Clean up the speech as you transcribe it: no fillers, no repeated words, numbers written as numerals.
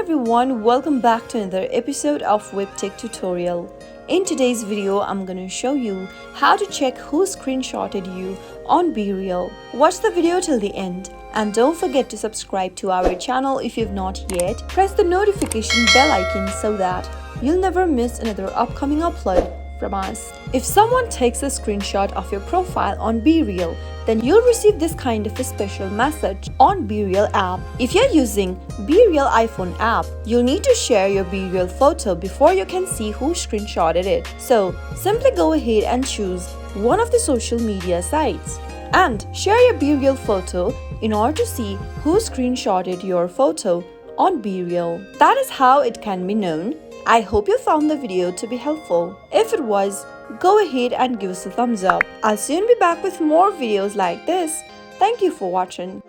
everyone, welcome back to another episode of Webtech Tutorial. In today's video, I'm going to show you how to check who screenshotted you on BeReal. Watch the video till the end and don't forget to subscribe to our channel if you've not yet. Press the notification bell icon so that you'll never miss another upcoming upload from us. If someone takes a screenshot of your profile on BeReal, then you'll receive this kind of a special message on BeReal app. If you're using BeReal iPhone app, you'll need to share your BeReal photo before you can see who screenshotted it. So simply go ahead and choose one of the social media sites and share your BeReal photo in order to see who screenshotted your photo on BeReal. That is how it can be known. I hope you found the video to be helpful. If it was, go ahead and give us a thumbs up. I'll soon be back with more videos like this. Thank you for watching.